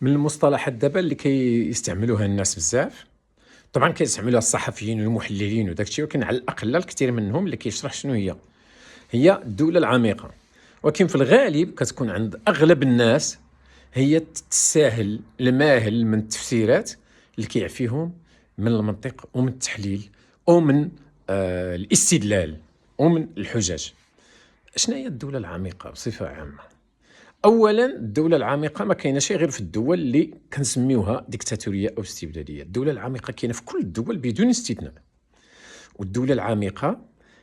من المصطلحات دابا اللي كيستعملوها الناس بزاف، طبعا كيستعملوها الصحفيين والمحللين وداك الشيء، ولكن على الاقل الكثير منهم اللي كيشرح شنو هي الدولة العميقة. ولكن في الغالب كتكون عند اغلب الناس هي التساهل الماهل من التفسيرات اللي كيعفيهم من المنطق ومن التحليل ومن الاستدلال ومن الحجج. شنو هي الدولة العميقة بصفة عامة؟ اولا الدوله العميقه ما كايناش غير في الدول اللي كنسميوها ديكتاتوريه او استبداديه. الدوله العميقه كاينه في كل الدول بدون استثناء. والدوله العميقه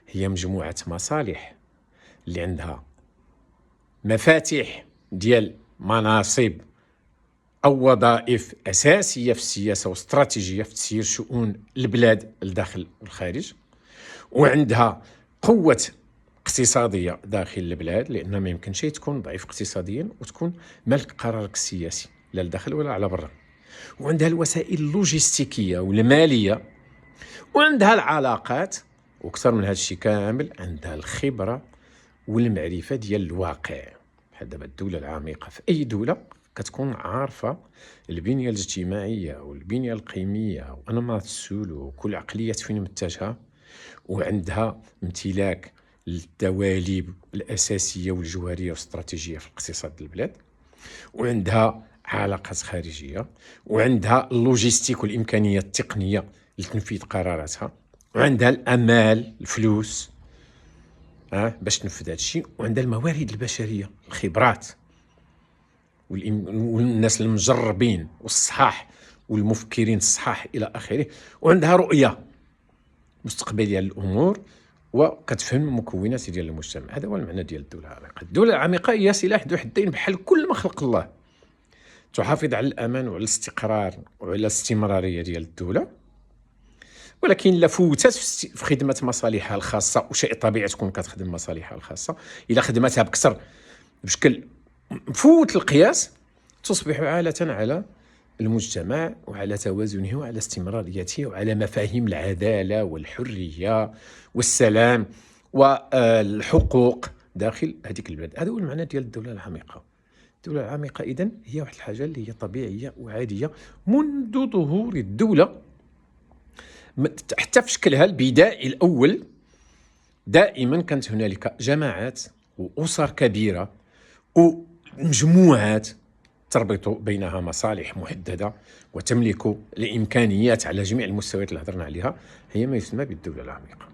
هي مجموعه مصالح اللي عندها مفاتيح ديال مناصب او وظائف اساسيه في السياسه واستراتيجيه في تسيير شؤون البلاد الداخل والخارج، وعندها قوه اقتصاديه داخل البلاد، لان ما يمكنش تكون ضعيف اقتصاديا وتكون مالك قرارك السياسي لا لداخل ولا على برا. وعندها الوسائل اللوجستيكيه والماليه، وعندها العلاقات، واكثر من هذا الشيء كامل عندها الخبره والمعرفه ديال الواقع. بحال دابا الدوله العميقه في اي دوله كتكون عارفه البنيه الاجتماعيه والبنيه القيميه وانماط السلوك والعقليات فين متجهه، وعندها امتلاك الدواليب الأساسية والجوهرية والاستراتيجية في الاقتصاد ديال البلاد، وعندها علاقات خارجية، وعندها اللوجيستيك والإمكانية التقنية لتنفيذ قراراتها، وعندها الأمال الفلوس باش تنفذ هذا الشيء، وعندها الموارد البشرية الخبرات والناس المجربين والصحاح والمفكرين الصحاح إلى آخره، وعندها رؤية مستقبلية للأمور وكتفهم مكونات ديال المجتمع. هذا هو المعنى ديال الدولة العميقة. الدولة العميقة هي سلاح ذو حدين بحال كل ما خلق الله، تحافظ على الأمان وعلى الاستقرار وعلى الاستمرارية ديال الدولة، ولكن لا فوتت في خدمة مصالحها الخاصة، وشيء طبيعي تكون كتخدم مصالحها الخاصة، إلا خدمتها بكثر بشكل مفوت القياس تصبح عالة على المجتمع وعلى توازنه وعلى استمراريته وعلى مفاهيم العدالة والحرية والسلام والحقوق داخل هذيك البلاد. هذا هو المعنى ديال الدولة العميقة. الدولة العميقة إذن هي واحد الحاجة اللي هي طبيعية وعادية منذ ظهور الدولة، حتى في شكلها البدائي الأول. دائما كانت هنالك جماعات وأسر كبيرة ومجموعات تربط بينها مصالح محددة وتملك الإمكانيات على جميع المستويات اللي هضرنا عليها، هي ما يسمى بالدولة العميقة.